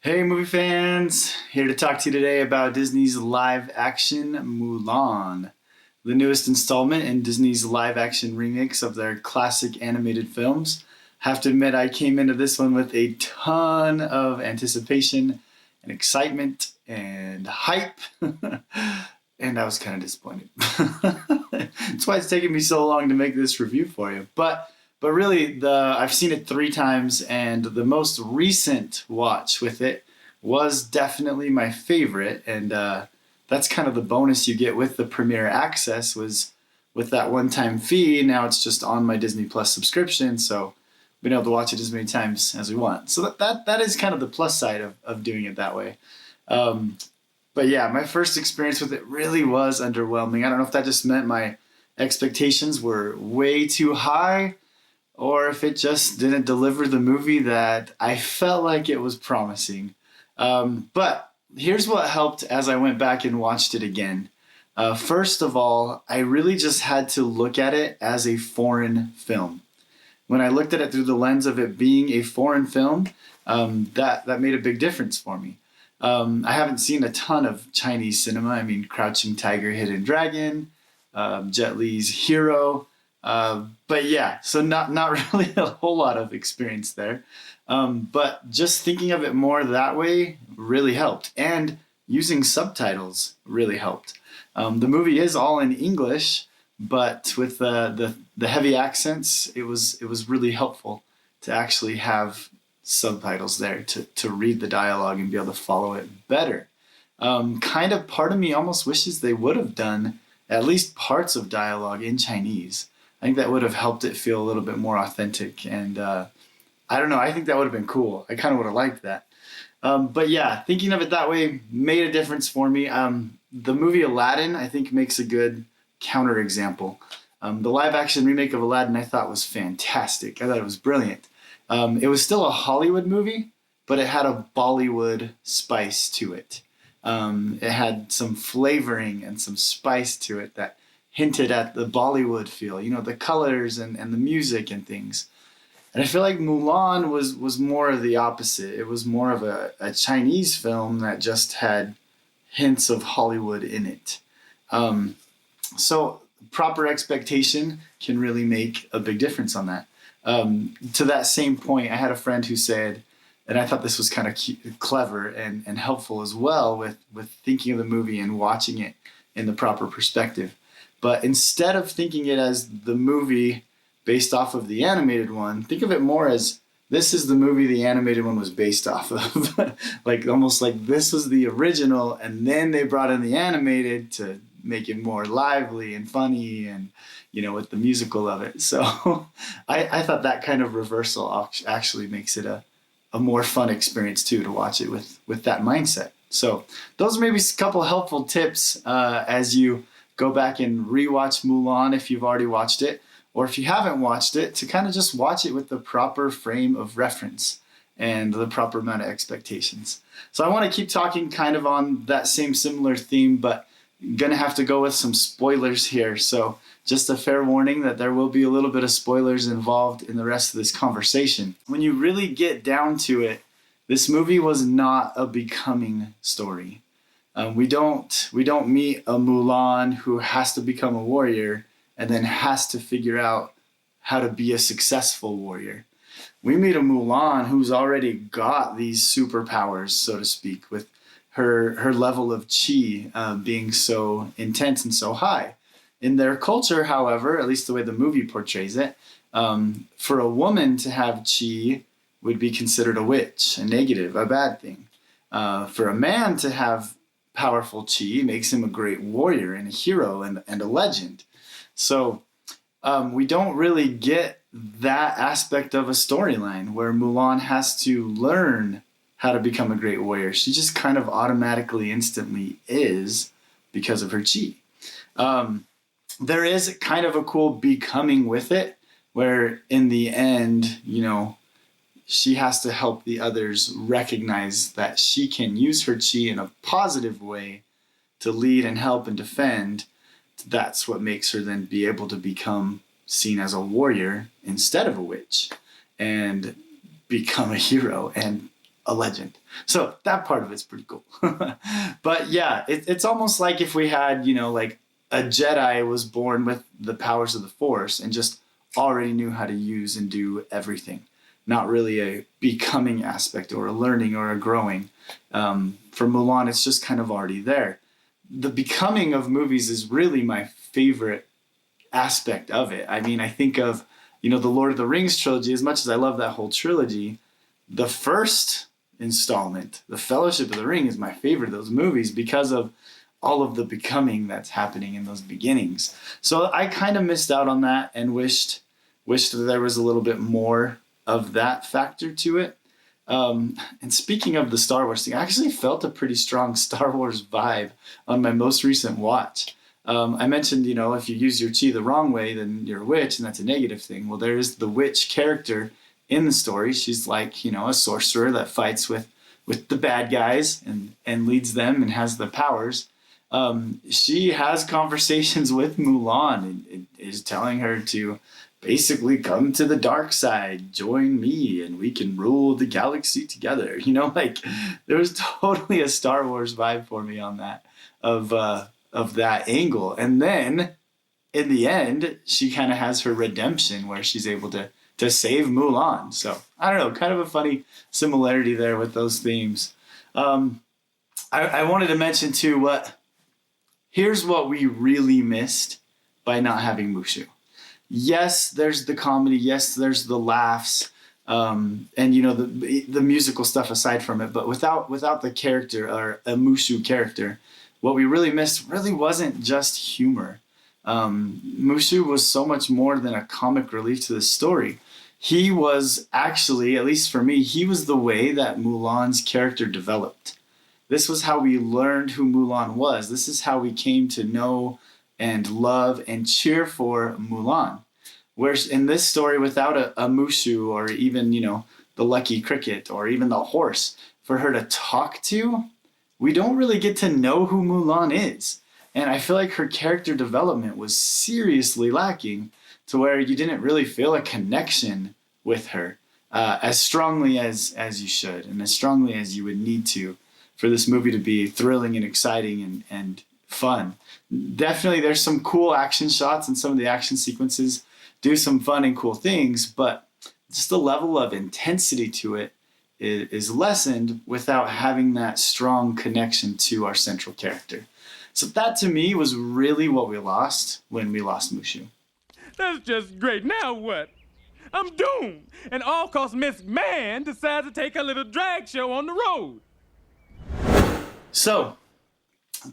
Hey movie fans! Here to talk to you today about Disney's live-action Mulan, the newest installment in Disney's live-action remix of their classic animated films. Have to admit, I came into this one with a ton of anticipation and excitement and hype, and I was kind of disappointed. That's why it's taken me so long to make this review for you. But really, I've seen it 3 times, and the most recent watch with it was definitely my favorite. And that's kind of the bonus you get with the Premiere Access, was with that one-time fee. Now it's just on my Disney Plus subscription, so being able to watch it as many times as we want. So that is kind of the plus side of doing it that way. But yeah, my first experience with it really was underwhelming. I don't know if that just meant my expectations were way too high, or if it just didn't deliver the movie that I felt like it was promising. But here's what helped as I went back and watched it again. First of all, I really just had to look at it as a foreign film. When I looked at it through the lens of it being a foreign film, that made a big difference for me. I haven't seen a ton of Chinese cinema. I mean, Crouching Tiger, Hidden Dragon, Jet Li's Hero. But yeah, so not really a whole lot of experience there. But just thinking of it more that way really helped. And using subtitles really helped. The movie is all in English, but with the heavy accents, it was really helpful to actually have subtitles there to read the dialogue and be able to follow it better. Kind of part of me almost wishes they would have done at least parts of dialogue in Chinese. I think that would have helped it feel a little bit more authentic, and I don't know, I think that would have been cool. I kind of would have liked that. But yeah, thinking of it that way made a difference for me. The movie Aladdin, I think, makes a good counterexample. The live-action remake of Aladdin I thought was fantastic. I thought it was brilliant. It was still a Hollywood movie, but it had a Bollywood spice to it. It had some flavoring and some spice to it that hinted at the Bollywood feel, the colors and the music and things. And I feel like Mulan was more of the opposite. It was more of a Chinese film that just had hints of Hollywood in it. So proper expectation can really make a big difference on that. To that same point, I had a friend who said, and I thought this was kind of clever and helpful as well with thinking of the movie and watching it in the proper perspective. But instead of thinking it as the movie based off of the animated one, think of it more as this is the movie the animated one was based off of. Like almost like this was the original, and then they brought in the animated to make it more lively and funny and, with the musical of it. So I thought that kind of reversal actually makes it a more fun experience too, to watch it with that mindset. So those are maybe a couple helpful tips as you go back and rewatch Mulan if you've already watched it, or if you haven't watched it, to kind of just watch it with the proper frame of reference and the proper amount of expectations. So I want to keep talking kind of on that same similar theme, but I'm going to have to go with some spoilers here. So just a fair warning that there will be a little bit of spoilers involved in the rest of this conversation. When you really get down to it, this movie was not a becoming story. We don't meet a Mulan who has to become a warrior and then has to figure out how to be a successful warrior. We meet a Mulan who's already got these superpowers, so to speak, with her level of chi being so intense and so high. In their culture, however, at least the way the movie portrays it, for a woman to have chi would be considered a witch, a negative, a bad thing. For a man to have powerful chi makes him a great warrior and a hero and a legend. So we don't really get that aspect of a storyline where Mulan has to learn how to become a great warrior. She just kind of automatically, instantly is because of her chi. There is kind of a cool becoming with it, where in the end, she has to help the others recognize that she can use her chi in a positive way to lead and help and defend. That's what makes her then be able to become seen as a warrior instead of a witch, and become a hero and a legend. So that part of it's pretty cool. But yeah, it's almost like if we had, like a Jedi was born with the powers of the Force and just already knew how to use and do everything. Not really a becoming aspect or a learning or a growing. For Mulan, it's just kind of already there. The becoming of movies is really my favorite aspect of it. I mean, I think of, the Lord of the Rings trilogy. As much as I love that whole trilogy, the first installment, The Fellowship of the Ring, is my favorite of those movies because of all of the becoming that's happening in those beginnings. So I kind of missed out on that and wished that there was a little bit more of that factor to it. And speaking of the Star Wars thing, I actually felt a pretty strong Star Wars vibe on my most recent watch. I mentioned, if you use your chi the wrong way, then you're a witch, and that's a negative thing. Well, there is the witch character in the story. She's like, a sorcerer that fights with the bad guys and leads them and has the powers. She has conversations with Mulan and is telling her to basically come to the dark side, join me, and we can rule the galaxy together. There was totally a Star Wars vibe for me on that, of that angle. And then in the end, she kind of has her redemption where she's able to save Mulan. So I don't know, kind of a funny similarity there with those themes. I wanted to mention too, here's what we really missed by not having Mushu. Yes, there's the comedy. Yes, there's the laughs, and the musical stuff aside from it. But without the character or a Mushu character, what we really missed really wasn't just humor. Mushu was so much more than a comic relief to the story. He was actually, at least for me, he was the way that Mulan's character developed. This was how we learned who Mulan was. This is how we came to know and love and cheer for Mulan. Whereas in this story, without a Mushu or even, the lucky cricket or even the horse for her to talk to, we don't really get to know who Mulan is. And I feel like her character development was seriously lacking to where you didn't really feel a connection with her as strongly as you should and as strongly as you would need to for this movie to be thrilling and exciting and fun. Definitely there's some cool action shots and some of the action sequences do some fun and cool things, but just the level of intensity to it is lessened without having that strong connection to our central character. So that to me was really what we lost when we lost Mushu. That's just great. Now what? I'm doomed. And all cause Miss Man decides to take a little drag show on the road. So,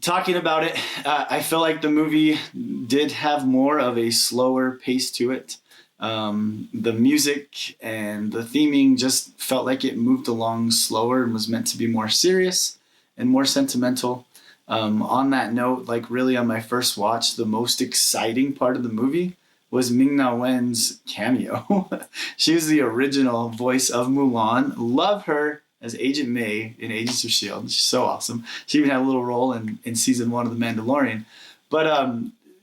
talking about it, I feel like the movie did have more of a slower pace to it. The music and the theming just felt like it moved along slower and was meant to be more serious and more sentimental. On that note, like really on my first watch, the most exciting part of the movie was Ming-Na Wen's cameo. She was the original voice of Mulan. Love her as Agent May in Agents of S.H.I.E.L.D. She's so awesome. She even had a little role in season 1 of The Mandalorian. But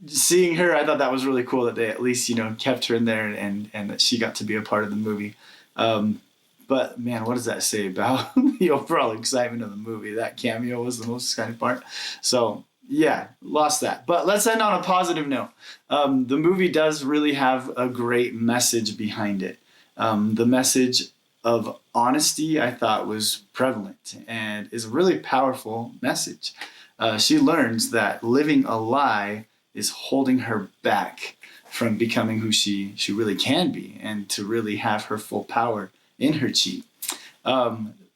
seeing her, I thought that was really cool that they at least, kept her in there and that she got to be a part of the movie. But man, what does that say about the overall excitement of the movie? That cameo was the most exciting part. So yeah, lost that. But let's end on a positive note. The movie does really have a great message behind it. The message of honesty, I thought, was prevalent and is a really powerful message. She learns that living a lie is holding her back from becoming who she really can be and to really have her full power in her chi.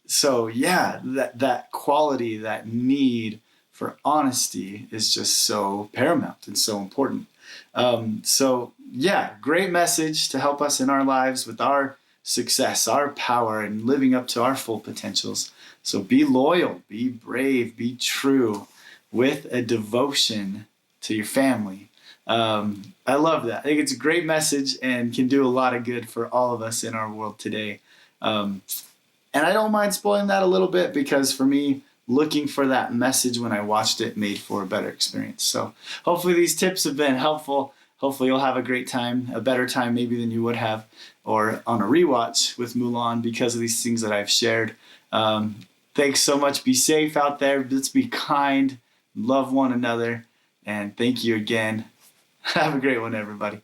So yeah, that quality, that need for honesty is just so paramount and so important. So yeah, great message to help us in our lives with our success, our power, and living up to our full potentials. So be loyal, be brave, be true with a devotion to your family. I love that. I think it's a great message and can do a lot of good for all of us in our world today. And I don't mind spoiling that a little bit because for me, looking for that message when I watched it made for a better experience. So hopefully these tips have been helpful. hopefully you'll have a great time, a better time maybe than you would have, or on a rewatch with Mulan because of these things that I've shared. Thanks so much. Be safe out there. Let's be kind, love one another, and thank you again. Have a great one, everybody.